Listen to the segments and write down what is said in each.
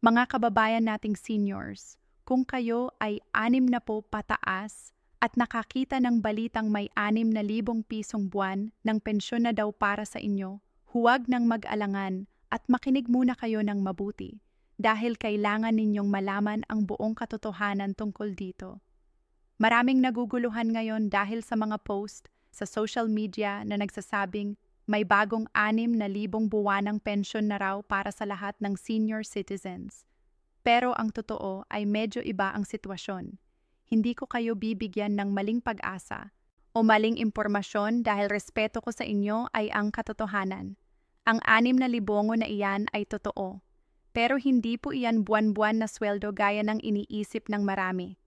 Mga kababayan nating seniors, kung kayo ay 60 pataas at nakakita ng balitang may 6,000 pisong buwan ng pensyon na daw para sa inyo, huwag nang mag-alangan at makinig muna kayo ng mabuti dahil kailangan ninyong malaman ang buong katotohanan tungkol dito. Maraming naguguluhan ngayon dahil sa mga post sa social media na nagsasabing may bagong 6,000 buwanang pensyon na raw para sa lahat ng senior citizens. Pero ang totoo ay medyo iba ang sitwasyon. Hindi ko kayo bibigyan ng maling pag-asa o maling impormasyon dahil respeto ko sa inyo ay ang katotohanan. Ang 6,000 na iyan ay totoo. Pero hindi po iyan buwan-buwan na sweldo gaya ng iniisip ng marami.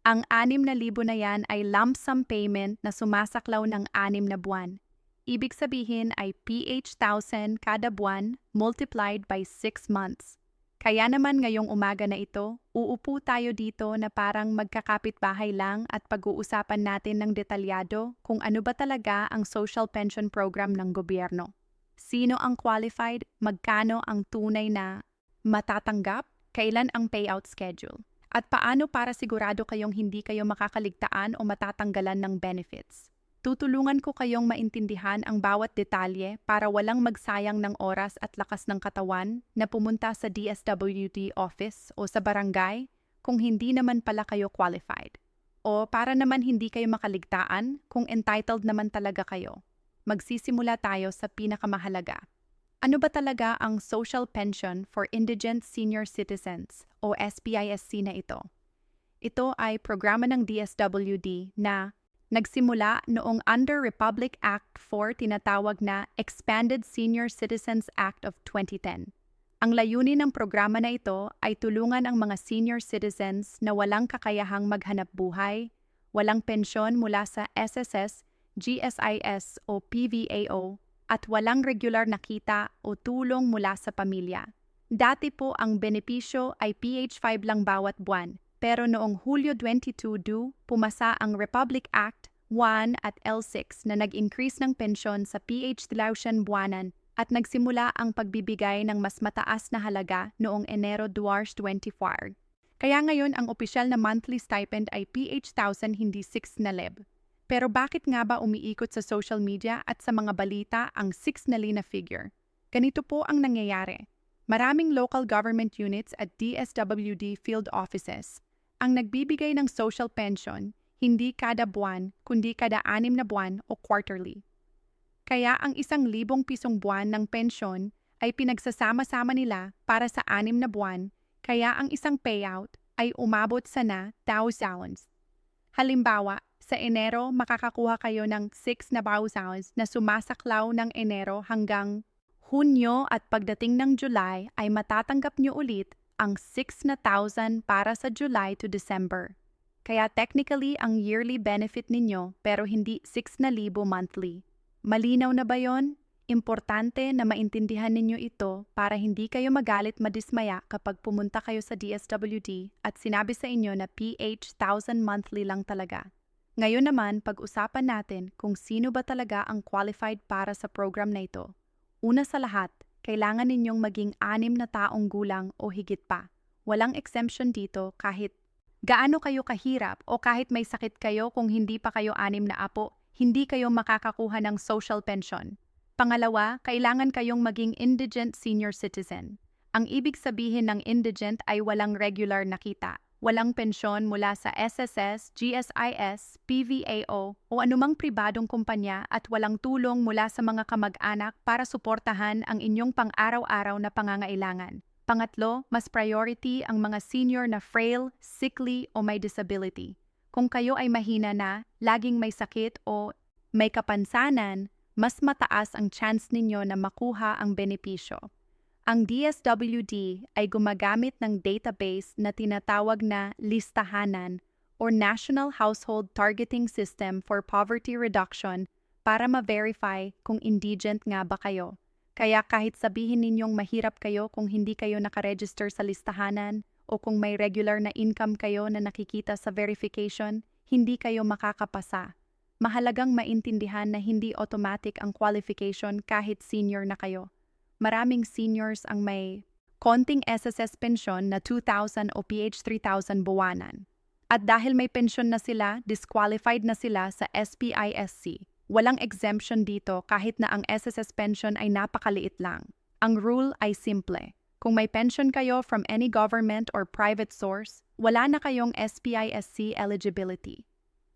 Ang 6,000 na yan ay lump sum payment na sumasaklaw ng 6 na buwan. Ibig sabihin ay PH 1,000 kada buwan multiplied by 6 months. Kaya naman ngayong umaga na ito, uupo tayo dito na parang magkakapit-bahay lang at pag-uusapan natin ng detalyado kung ano ba talaga ang social pension program ng gobyerno. Sino ang qualified, magkano ang tunay na matatanggap, kailan ang payout schedule, at paano para sigurado kayong hindi kayo makakaligtaan o matatanggalan ng benefits. Tutulungan ko kayong maintindihan ang bawat detalye para walang magsayang ng oras at lakas ng katawan na pumunta sa DSWD office o sa barangay kung hindi naman pala kayo qualified. O para naman hindi kayo makaligtaan kung entitled naman talaga kayo. Magsisimula tayo sa pinakamahalaga. Ano ba talaga ang Social Pension for Indigent Senior Citizens o SPISC na ito? Ito ay programa ng DSWD na nagsimula noong under Republic Act 4 tinatawag na Expanded Senior Citizens Act of 2010. Ang layunin ng programa na ito ay tulungan ang mga senior citizens na walang kakayahang maghanap buhay, walang pensyon mula sa SSS, GSIS o PVAO, at walang regular na kita o tulong mula sa pamilya. Dati po ang benepisyo ay PH5 lang bawat buwan. Pero noong Hulyo 22 pumasa ang Republic Act 1 at L6 na nag-increase ng pensyon sa PH1,000 buwanan at nagsimula ang pagbibigay ng mas mataas na halaga noong Enero 2024. Kaya ngayon ang opisyal na monthly stipend ay PH1,000 hindi 6,000. Pero bakit nga ba umiikot sa social media at sa mga balita ang 6,000 na figure? Ganito po ang nangyayari. Maraming local government units at DSWD field offices ang nagbibigay ng social pension hindi kada buwan kundi kada 6 na buwan o quarterly. Kaya ang 1,000 pisong buwan ng pensyon ay pinagsasama-sama nila para sa 6 na buwan, kaya ang isang payout ay umabot sa na thousands. Halimbawa, sa Enero makakakuha kayo ng 6 na thousands na sumasaklaw ng Enero hanggang Hunyo at pagdating ng July ay matatanggap nyo ulit ang 6,000 para sa July to December. Kaya technically ang yearly benefit ninyo pero hindi 6,000 monthly. Malinaw na ba yon? Importante na maintindihan ninyo ito para hindi kayo magalit madismaya kapag pumunta kayo sa DSWD at sinabi sa inyo na PH 1,000 monthly lang talaga. Ngayon naman, pag-usapan natin kung sino ba talaga ang qualified para sa program na ito. Una sa lahat, kailangan ninyong maging 6 na taong gulang o higit pa. Walang exemption dito kahit gaano kayo kahirap o kahit may sakit kayo kung hindi pa kayo 6 na apo, hindi kayo makakakuha ng social pension. Pangalawa, kailangan kayong maging indigent senior citizen. Ang ibig sabihin ng indigent ay walang regular na kita. Walang pensyon mula sa SSS, GSIS, PVAO o anumang pribadong kumpanya at walang tulong mula sa mga kamag-anak para suportahan ang inyong pang-araw-araw na pangangailangan. Pangatlo, mas priority ang mga senior na frail, sickly o may disability. Kung kayo ay mahina na, laging may sakit o may kapansanan, mas mataas ang chance ninyo na makuha ang benepisyo. Ang DSWD ay gumagamit ng database na tinatawag na listahanan or National Household Targeting System for Poverty Reduction para ma-verify kung indigent nga ba kayo. Kaya kahit sabihin ninyong mahirap kayo kung hindi kayo nakaregister sa listahanan o kung may regular na income kayo na nakikita sa verification, hindi kayo makakapasa. Mahalagang maintindihan na hindi automatic ang qualification kahit senior na kayo. Maraming seniors ang may konting SSS pensyon na 2,000 o PH 3,000 buwanan. At dahil may pensyon na sila, disqualified na sila sa SPISC. Walang exemption dito kahit na ang SSS pension ay napakaliit lang. Ang rule ay simple. Kung may pension kayo from any government or private source, wala na kayong SPISC eligibility.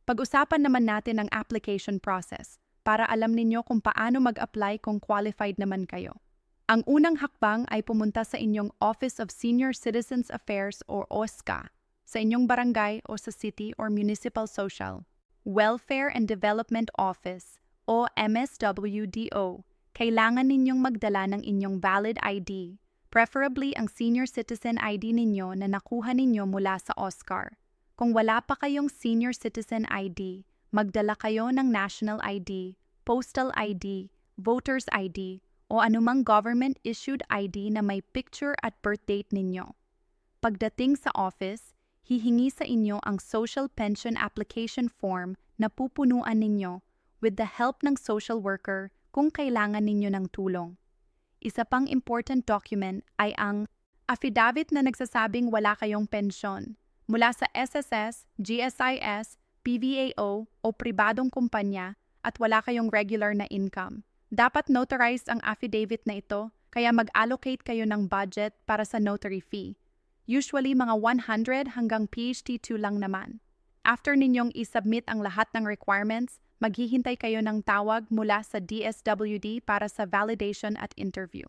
Pag-usapan naman natin ang application process para alam ninyo kung paano mag-apply kung qualified naman kayo. Ang unang hakbang ay pumunta sa inyong Office of Senior Citizens Affairs or OSCA, sa inyong barangay o sa City or Municipal Social Welfare and Development Office o MSWDO. Kailangan ninyong magdala ng inyong valid ID, preferably ang Senior Citizen ID ninyo na nakuha ninyo mula sa OSCAR. Kung wala pa kayong Senior Citizen ID, magdala kayo ng National ID, Postal ID, Voter's ID, o anumang government-issued ID na may picture at birth date ninyo. Pagdating sa office, hihingi sa inyo ang Social Pension Application Form na pupunuan ninyo with the help ng social worker kung kailangan ninyo ng tulong. Isa pang important document ay ang affidavit na nagsasabing wala kayong pensyon mula sa SSS, GSIS, PVAO o pribadong kumpanya at wala kayong regular na income. Dapat notarized ang affidavit na ito kaya mag-allocate kayo ng budget para sa notary fee. Usually mga 100 hanggang PHT2 lang naman. After ninyong isubmit ang lahat ng requirements, maghihintay kayo ng tawag mula sa DSWD para sa validation at interview.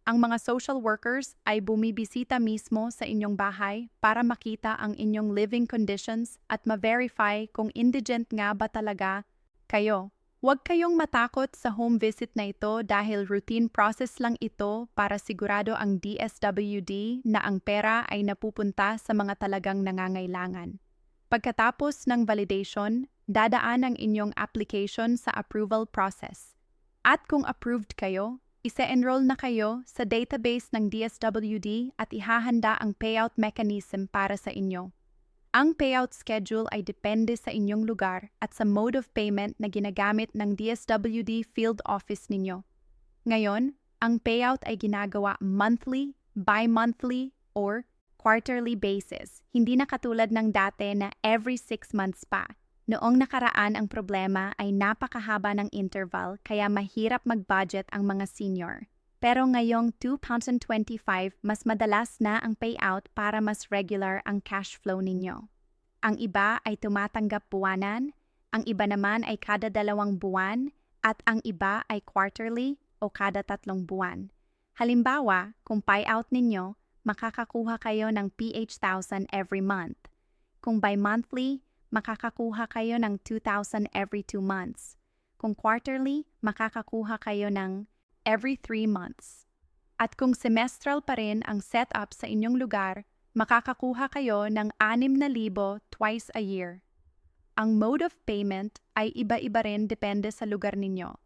Ang mga social workers ay bumibisita mismo sa inyong bahay para makita ang inyong living conditions at ma-verify kung indigent nga ba talaga kayo. Huwag kayong matakot sa home visit na ito dahil routine process lang ito para sigurado ang DSWD na ang pera ay napupunta sa mga talagang nangangailangan. Pagkatapos ng validation, dadaan ang inyong application sa approval process. At kung approved kayo, isa-enroll na kayo sa database ng DSWD at ihahanda ang payout mechanism para sa inyo. Ang payout schedule ay depende sa inyong lugar at sa mode of payment na ginagamit ng DSWD field office ninyo. Ngayon, ang payout ay ginagawa monthly, bi-monthly, or quarterly basis. Hindi na katulad ng dati na every 6 months pa. Noong nakaraan ang problema ay napakahaba ng interval kaya mahirap mag-budget ang mga senior. Pero ngayong 2025, mas madalas na ang payout para mas regular ang cash flow ninyo. Ang iba ay tumatanggap buwanan, ang iba naman ay kada 2 buwan, at ang iba ay quarterly o kada 3 buwan. Halimbawa, kung payout ninyo, makakakuha kayo ng PH 1,000 every month. Kung bi-monthly, makakakuha kayo ng 2,000 every 2 months. Kung quarterly, makakakuha kayo ng every 3 months. At kung semestral pa rin ang setup sa inyong lugar, makakakuha kayo ng 6,000 twice a year. Ang mode of payment ay iba-iba rin depende sa lugar ninyo.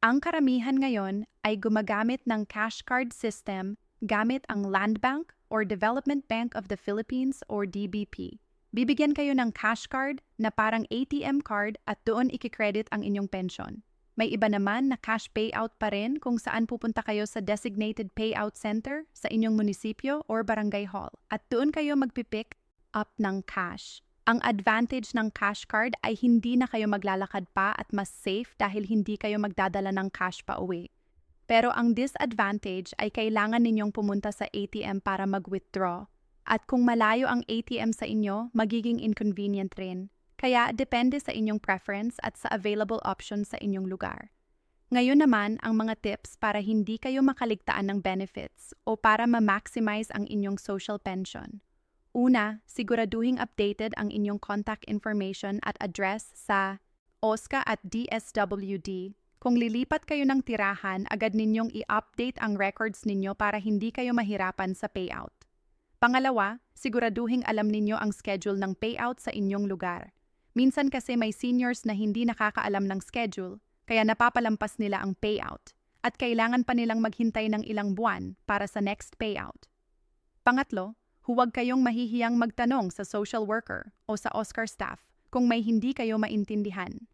Ang karamihan ngayon ay gumagamit ng cash card system gamit ang Land Bank or Development Bank of the Philippines or DBP. Bibigyan kayo ng cash card na parang ATM card at doon ikikredit ang inyong pensyon. May iba naman na cash payout pa rin kung saan pupunta kayo sa designated payout center sa inyong munisipyo or barangay hall at doon kayo magpipick up ng cash. Ang advantage ng cash card ay hindi na kayo maglalakad pa at mas safe dahil hindi kayo magdadala ng cash pa uwi. Pero ang disadvantage ay kailangan ninyong pumunta sa ATM para mag-withdraw. At kung malayo ang ATM sa inyo, magiging inconvenient rin. Kaya depende sa inyong preference at sa available options sa inyong lugar. Ngayon naman ang mga tips para hindi kayo makaligtaan ng benefits o para ma-maximize ang inyong social pension. Una, siguraduhing updated ang inyong contact information at address sa OSCA at DSWD. Kung lilipat kayo ng tirahan, agad ninyong i-update ang records ninyo para hindi kayo mahirapan sa payout. Pangalawa, siguraduhing alam ninyo ang schedule ng payout sa inyong lugar. Minsan kasi may seniors na hindi nakakaalam ng schedule, kaya napapalampas nila ang payout, at kailangan pa nilang maghintay ng ilang buwan para sa next payout. Pangatlo, huwag kayong mahihiyang magtanong sa social worker o sa OSCAR staff kung may hindi kayo maintindihan.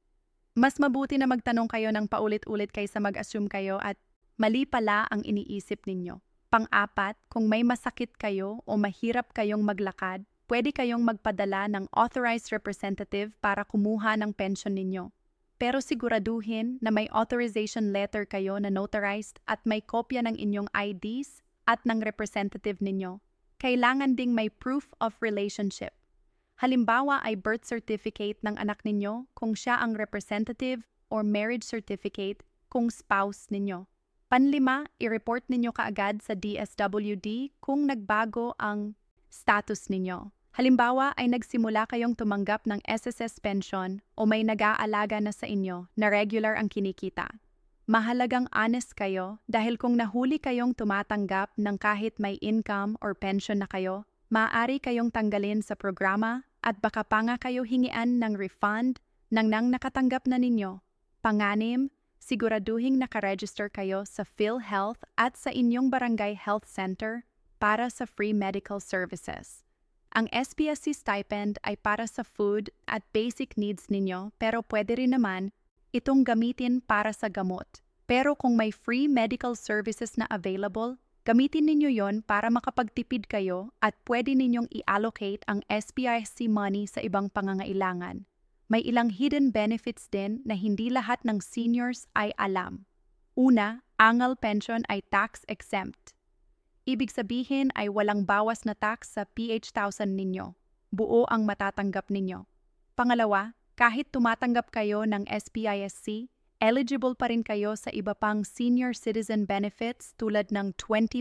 Mas mabuti na magtanong kayo ng paulit-ulit kaysa mag-assume kayo at mali pala ang iniisip ninyo. Pang-apat, kung may masakit kayo o mahirap kayong maglakad, pwede kayong magpadala ng authorized representative para kumuha ng pension ninyo. Pero siguraduhin na may authorization letter kayo na notarized at may kopya ng inyong IDs at ng representative ninyo. Kailangan ding may proof of relationship. Halimbawa ay birth certificate ng anak ninyo kung siya ang representative or marriage certificate kung spouse ninyo. Panlima, i-report ninyo kaagad sa DSWD kung nagbago ang status ninyo. Halimbawa ay nagsimula kayong tumanggap ng SSS pension o may nag-aalaga na sa inyo na regular ang kinikita. Mahalagang honest kayo dahil kung nahuli kayong tumatanggap ng kahit may income or pension na kayo, maaari kayong tanggalin sa programa at baka pa nga kayo hingian ng refund ng nang nakatanggap na ninyo. Panganim, siguraduhing nakaregister kayo sa PhilHealth at sa inyong barangay health center para sa free medical services. Ang SPSC stipend ay para sa food at basic needs ninyo pero pwede rin naman itong gamitin para sa gamot. Pero kung may free medical services na available, gamitin ninyo yon para makapagtipid kayo at pwede ninyong i-allocate ang SPSC money sa ibang pangangailangan. May ilang hidden benefits din na hindi lahat ng seniors ay alam. Una, annual pension ay tax-exempt. Ibig sabihin ay walang bawas na tax sa PH1000 ninyo. Buo ang matatanggap ninyo. Pangalawa, kahit tumatanggap kayo ng SPISC, eligible pa rin kayo sa iba pang senior citizen benefits tulad ng 20%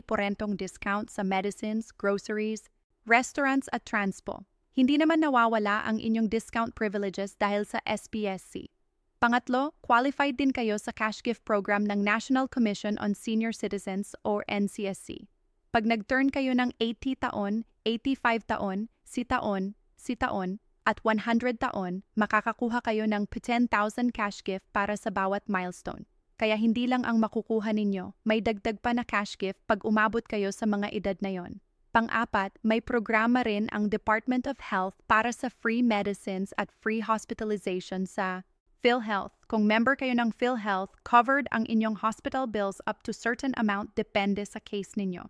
discount sa medicines, groceries, restaurants at transpo. Hindi naman nawawala ang inyong discount privileges dahil sa SPSC. Pangatlo, qualified din kayo sa cash gift program ng National Commission on Senior Citizens o NCSC. Pag nag-turn kayo ng 80 taon, 85 taon, si taon, at 100 taon, makakakuha kayo ng 10,000 cash gift para sa bawat milestone. Kaya hindi lang ang makukuha ninyo, may dagdag pa na cash gift pag umabot kayo sa mga edad na yon. Pang-apat, may programa rin ang Department of Health para sa free medicines at free hospitalization sa PhilHealth. Kung member kayo ng PhilHealth, covered ang inyong hospital bills up to certain amount depende sa case ninyo.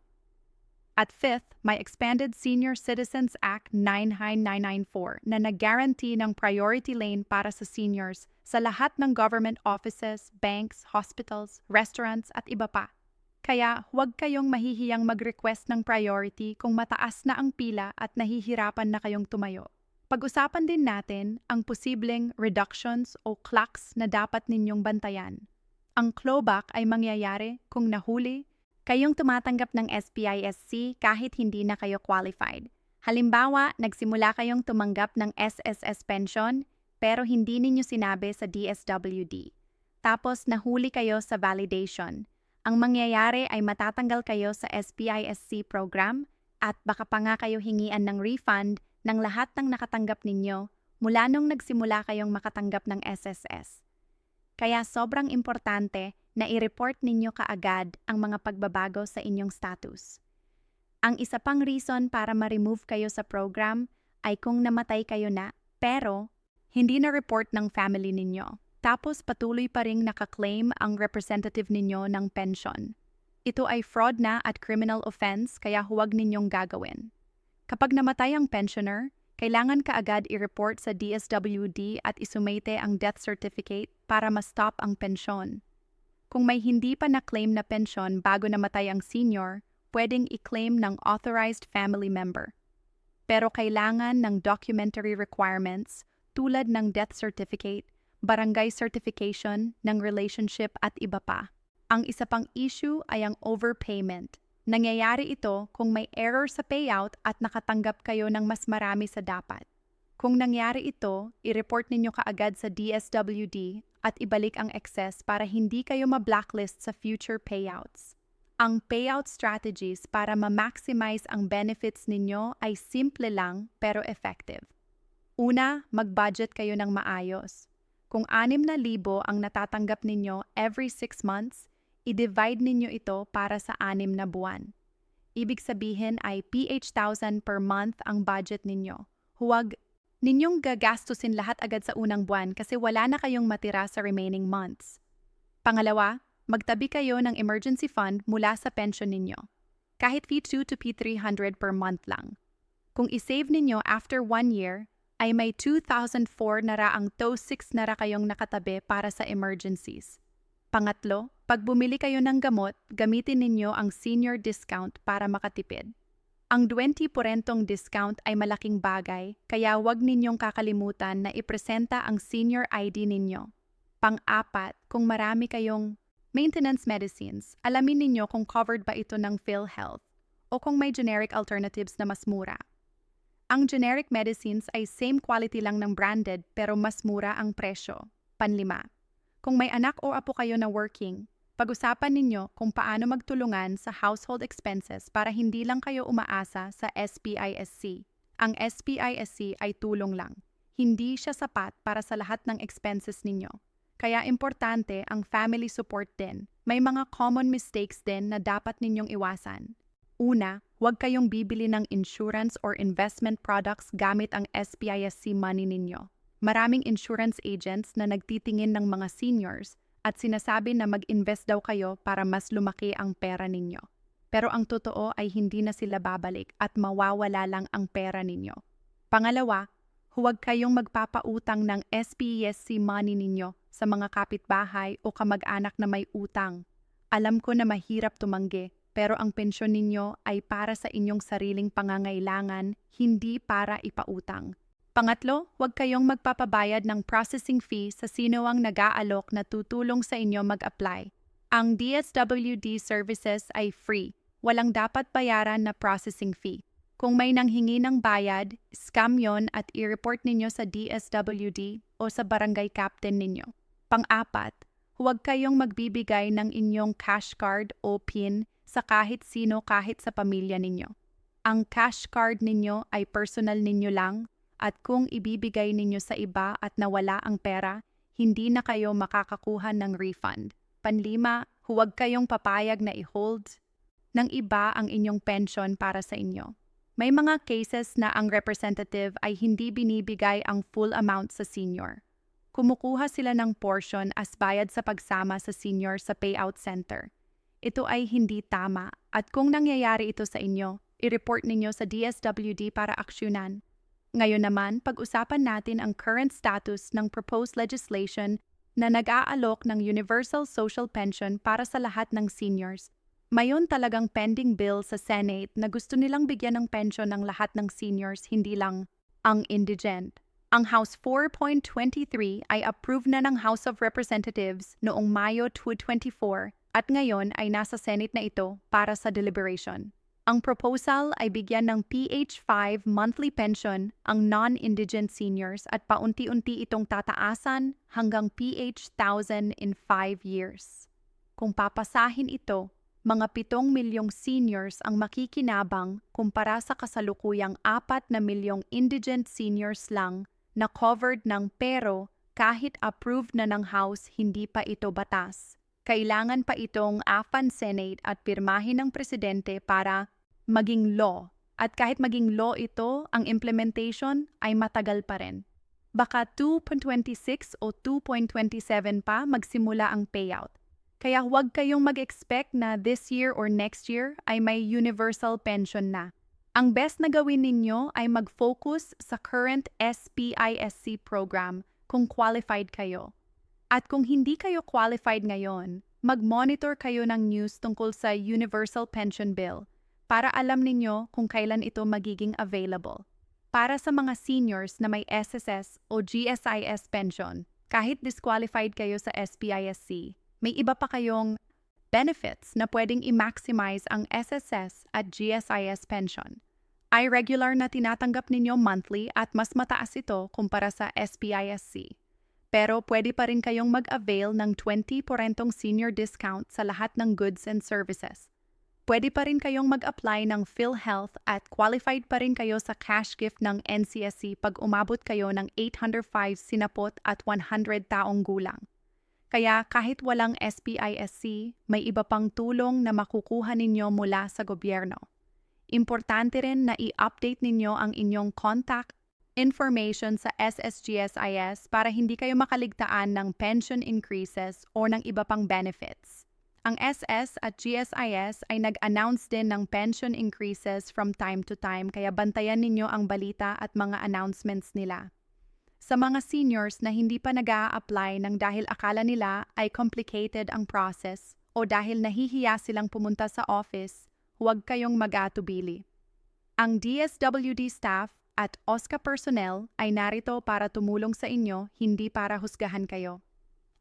At fifth, may Expanded Senior Citizens Act 9994 na nag-guarantee ng priority lane para sa seniors sa lahat ng government offices, banks, hospitals, restaurants at iba pa. Kaya huwag kayong mahihiyang mag-request ng priority kung mataas na ang pila at nahihirapan na kayong tumayo. Pag-usapan din natin ang posibleng reductions o clocks na dapat ninyong bantayan. Ang clawback ay mangyayari kung nahuli kayong tumatanggap ng SPISC kahit hindi na kayo qualified. Halimbawa, nagsimula kayong tumanggap ng SSS pension pero hindi ninyo sinabi sa DSWD. Tapos nahuli kayo sa validation. Ang mangyayari ay matatanggal kayo sa SPISC program at baka pa nga kayo hingian ng refund ng lahat ng nakatanggap ninyo mula nung nagsimula kayong makatanggap ng SSS. Kaya sobrang importante na i-report ninyo kaagad ang mga pagbabago sa inyong status. Ang isa pang reason para ma-remove kayo sa program ay kung namatay kayo na pero hindi na-report ng family ninyo. Tapos patuloy pa ring nakaklaim ang representative ninyo ng pension. Ito ay fraud na at criminal offense kaya huwag ninyong gagawin. Kapag namatay ang pensioner, kailangan kaagad i-report sa DSWD at isumite ang death certificate para ma-stop ang pensyon. Kung may hindi pa na-claim na pensyon bago namatay ang senior, pwedeng i-claim ng authorized family member. Pero kailangan ng documentary requirements tulad ng death certificate, barangay certification ng relationship at iba pa. Ang isa pang issue ay ang overpayment. Nangyayari ito kung may error sa payout at nakatanggap kayo ng mas marami sa dapat. Kung nangyari ito, i-report ninyo kaagad sa DSWD at ibalik ang excess para hindi kayo ma-blacklist sa future payouts. Ang payout strategies para ma-maximize ang benefits ninyo ay simple lang pero effective. Una, mag-budget kayo ng maayos. Kung 6,000 ang natatanggap ninyo every 6 months, i-divide ninyo ito para sa 6 na buwan. Ibig sabihin ay PH1000 per month ang budget ninyo. Huwag ninyong gagastusin lahat agad sa unang buwan kasi wala na kayong matira sa remaining months. Pangalawa, magtabi kayo ng emergency fund mula sa pension ninyo. kahit P2 to P300 per month lang. Kung isave ninyo after 1 year, ay may 2004 na raang TO6 na ra kayong nakatabi para sa emergencies. Pangatlo, pag bumili kayo ng gamot, gamitin ninyo ang senior discount para makatipid. Ang 20% discount ay malaking bagay, kaya huwag ninyong kakalimutan na ipresenta ang senior ID ninyo. Pang-apat, kung marami kayong maintenance medicines, alamin ninyo kung covered ba ito ng PhilHealth o kung may generic alternatives na mas mura. Ang generic medicines ay same quality lang ng branded pero mas mura ang presyo. Panlima, kung may anak o apo kayo na working, pag-usapan ninyo kung paano magtulungan sa household expenses para hindi lang kayo umaasa sa SPISC. Ang SPISC ay tulong lang. Hindi siya sapat para sa lahat ng expenses ninyo. Kaya importante ang family support din. May mga common mistakes din na dapat ninyong iwasan. Una, huwag kayong bibili ng insurance or investment products gamit ang SPISC money ninyo. Maraming insurance agents na nagtitingin ng mga seniors at sinasabi na mag-invest daw kayo para mas lumaki ang pera ninyo. Pero ang totoo ay hindi na sila babalik at mawawala lang ang pera ninyo. Pangalawa, huwag kayong magpapautang ng SPISC money ninyo sa mga kapitbahay o kamag-anak na may utang. Alam ko na mahirap tumanggi, pero ang pensyon ninyo ay para sa inyong sariling pangangailangan, hindi para ipautang. Pangatlo, huwag kayong magpapabayad ng processing fee sa sino ang nag-aalok na tutulong sa inyo mag-apply. Ang DSWD services ay free. Walang dapat bayaran na processing fee. Kung may nanghingi ng bayad, scam yon at i-report ninyo sa DSWD o sa barangay captain ninyo. Pang-apat, huwag kayong magbibigay ng inyong cash card o PIN sa kahit sino kahit sa pamilya ninyo. Ang cash card ninyo ay personal ninyo lang at kung ibibigay ninyo sa iba at nawala ang pera, hindi na kayo makakakuha ng refund. Panlima, huwag kayong papayag na i-hold ng iba ang inyong pension para sa inyo. May mga cases na ang representative ay hindi binibigay ang full amount sa senior. Kumukuha sila ng portion as bayad sa pagsama sa senior sa payout center. Ito ay hindi tama at kung nangyayari ito sa inyo, i-report ninyo sa DSWD para aksyonan. Ngayon naman, pag-usapan natin ang current status ng proposed legislation na nag-aalok ng Universal Social Pension para sa lahat ng seniors. Mayon talagang pending bill sa Senate na gusto nilang bigyan ng pension ng lahat ng seniors, hindi lang ang indigent. Ang House 4.23 ay approved na ng House of Representatives noong Mayo 2024 at ngayon ay nasa Senate na ito para sa deliberation. Ang proposal ay bigyan ng PH5 monthly pension ang non-indigent seniors at paunti-unti itong tataasan hanggang PH1000 in 5 years. Kung papasahin ito, mga 7 milyong seniors ang makikinabang kumpara sa kasalukuyang 4 na milyong indigent seniors lang na covered ng pero kahit approved na ng House, hindi pa ito batas. Kailangan pa itong AFAN Senate at pirmahin ng Presidente para maging law. At kahit maging law ito, ang implementation ay matagal pa rin. Baka 2.26 o 2.27 pa magsimula ang payout. Kaya huwag kayong mag-expect na this year or next year ay may universal pension na. Ang best na gawin ninyo ay mag-focus sa current SPISC program kung qualified kayo. At kung hindi kayo qualified ngayon, mag-monitor kayo ng news tungkol sa Universal Pension Bill para alam ninyo kung kailan ito magiging available. Para sa mga seniors na may SSS o GSIS pension, kahit disqualified kayo sa SPISC, may iba pa kayong benefits na pwedeng i-maximize ang SSS at GSIS pension. Ay regular na tinatanggap ninyo monthly at mas mataas ito kumpara sa SPISC. Pero pwede pa rin kayong mag-avail ng 20% senior discount sa lahat ng goods and services. Pwede pa rin kayong mag-apply ng PhilHealth at qualified pa rin kayo sa cash gift ng NCSC pag umabot kayo ng 805 sinapot at 100 taong gulang. Kaya kahit walang SPISC, may iba pang tulong na makukuha ninyo mula sa gobyerno. Importante rin na i-update ninyo ang inyong contact information sa SSGSIS para hindi kayo makaligtaan ng pension increases o ng iba pang benefits. Ang SS at GSIS ay nag-announce din ng pension increases from time to time kaya bantayan ninyo ang balita at mga announcements nila. Sa mga seniors na hindi pa nag-a-apply ng dahil akala nila ay complicated ang process o dahil nahihiya silang pumunta sa office, huwag kayong mag-atubili. Ang DSWD staff at OSCA personnel ay narito para tumulong sa inyo, hindi para husgahan kayo.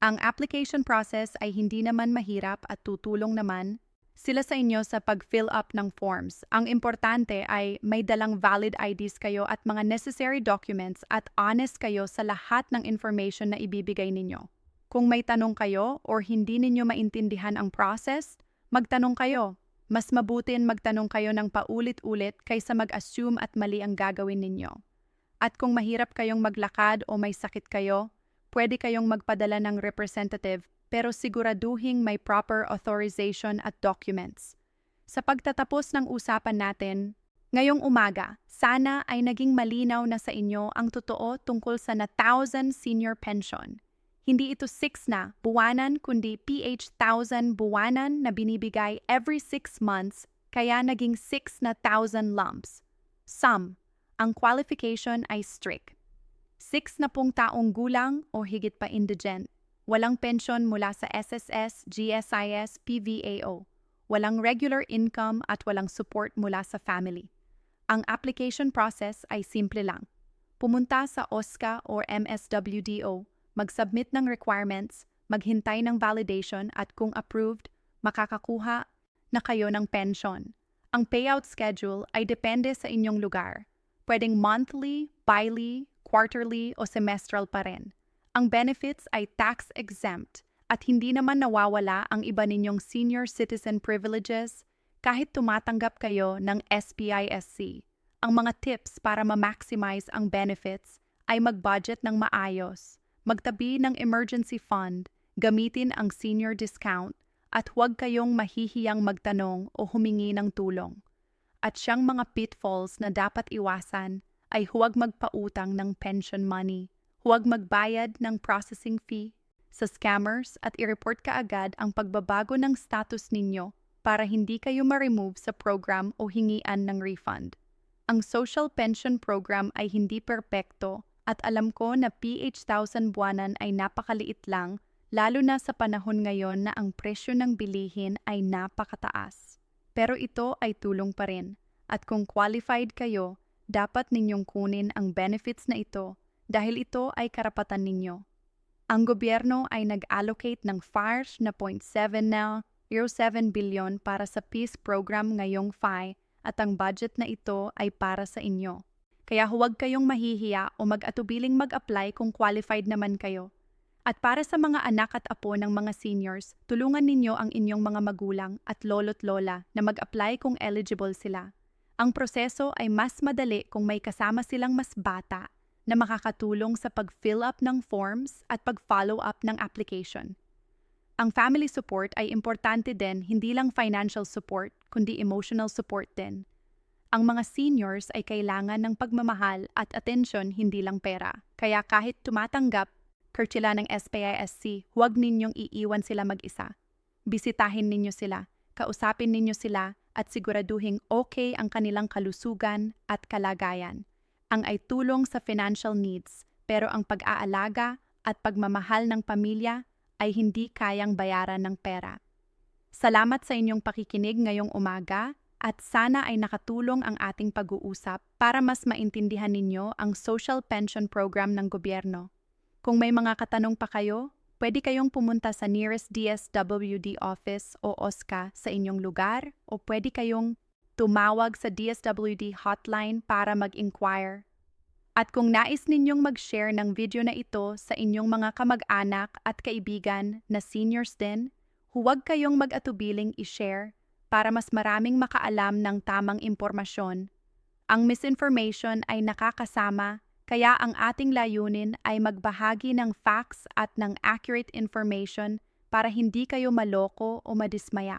Ang application process ay hindi naman mahirap at tutulong naman sila sa inyo sa pag-fill up ng forms. Ang importante ay may dalang valid IDs kayo at mga necessary documents at honest kayo sa lahat ng information na ibibigay ninyo. Kung may tanong kayo or hindi ninyo maintindihan ang process, magtanong kayo. Mas mabutin magtanong kayo ng paulit-ulit kaysa mag-assume at mali ang gagawin ninyo. At kung mahirap kayong maglakad o may sakit kayo, pwede kayong magpadala ng representative pero siguraduhing may proper authorization at documents. Sa pagtatapos ng usapan natin, ngayong umaga, sana ay naging malinaw na sa inyo ang totoo tungkol sa na 1,000 senior pension. Hindi ito 6 na buwanan kundi PH 1,000 buwanan na binibigay every 6 months kaya naging 6 na 1,000 lumps. Ang qualification ay strict. 6 na pong taong gulang o higit pa indigent. Walang pensyon mula sa SSS, GSIS, PVAO. Walang regular income at walang support mula sa family. Ang application process ay simple lang. Pumunta sa OSCA or MSWDO, mag-submit ng requirements, maghintay ng validation at kung approved, makakakuha na kayo ng pension. Ang payout schedule ay depende sa inyong lugar. Pwedeng monthly, bi-monthly, quarterly o semestral pa rin. Ang benefits ay tax-exempt at hindi naman nawawala ang iba ninyong senior citizen privileges kahit tumatanggap kayo ng SPISC. Ang mga tips para ma-maximize ang benefits ay mag-budget ng maayos, magtabi ng emergency fund, gamitin ang senior discount, at huwag kayong mahihiyang magtanong o humingi ng tulong. At siyang mga pitfalls na dapat iwasan ay huwag magpautang ng pension money, huwag magbayad ng processing fee sa scammers at i-report kaagad ang pagbabago ng status ninyo para hindi kayo ma-remove sa program o hingian ng refund. Ang social pension program ay hindi perpekto at alam ko na PH 1,000 buwanan ay napakaliit lang lalo na sa panahon ngayon na ang presyo ng bilihin ay napakataas. Pero ito ay tulong pa rin at kung qualified kayo, dapat ninyong kunin ang benefits na ito dahil ito ay karapatan ninyo. Ang gobyerno ay nag-allocate ng FARS na 0.7 billion para sa peace program ngayong FY at ang budget na ito ay para sa inyo. Kaya huwag kayong mahihiya o mag-atubiling mag-apply kung qualified naman kayo. At para sa mga anak at apo ng mga seniors, tulungan ninyo ang inyong mga magulang at lolo't lola na mag-apply kung eligible sila. Ang proseso ay mas madali kung may kasama silang mas bata na makakatulong sa pag-fill up ng forms at pag-follow up ng application. Ang family support ay importante din, hindi lang financial support, kundi emotional support din. Ang mga seniors ay kailangan ng pagmamahal at atensyon, hindi lang pera. Kaya kahit tumatanggap sila ng SPISC, huwag ninyong iiwan sila mag-isa. Bisitahin ninyo sila, kausapin ninyo sila at siguraduhing okay ang kanilang kalusugan at kalagayan. Ang ay tulong sa financial needs, pero ang pag-aalaga at pagmamahal ng pamilya ay hindi kayang bayaran ng pera. Salamat sa inyong pakikinig ngayong umaga at sana ay nakatulong ang ating pag-uusap para mas maintindihan ninyo ang social pension program ng gobyerno. Kung may mga katanong pa kayo, pwede kayong pumunta sa nearest DSWD office o OSCA sa inyong lugar o pwede kayong tumawag sa DSWD hotline para mag-inquire. At kung nais ninyong mag-share ng video na ito sa inyong mga kamag-anak at kaibigan na seniors din, huwag kayong mag-atubiling i-share para mas maraming makaalam ng tamang impormasyon. Ang misinformation ay nakakasama, kaya ang ating layunin ay magbahagi ng facts at ng accurate information para hindi kayo maloko o madismaya.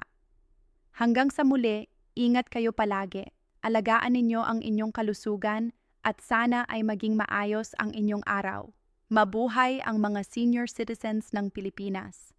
Hanggang sa muli, ingat kayo palagi. Alagaan ninyo ang inyong kalusugan at sana ay maging maayos ang inyong araw. Mabuhay ang mga senior citizens ng Pilipinas.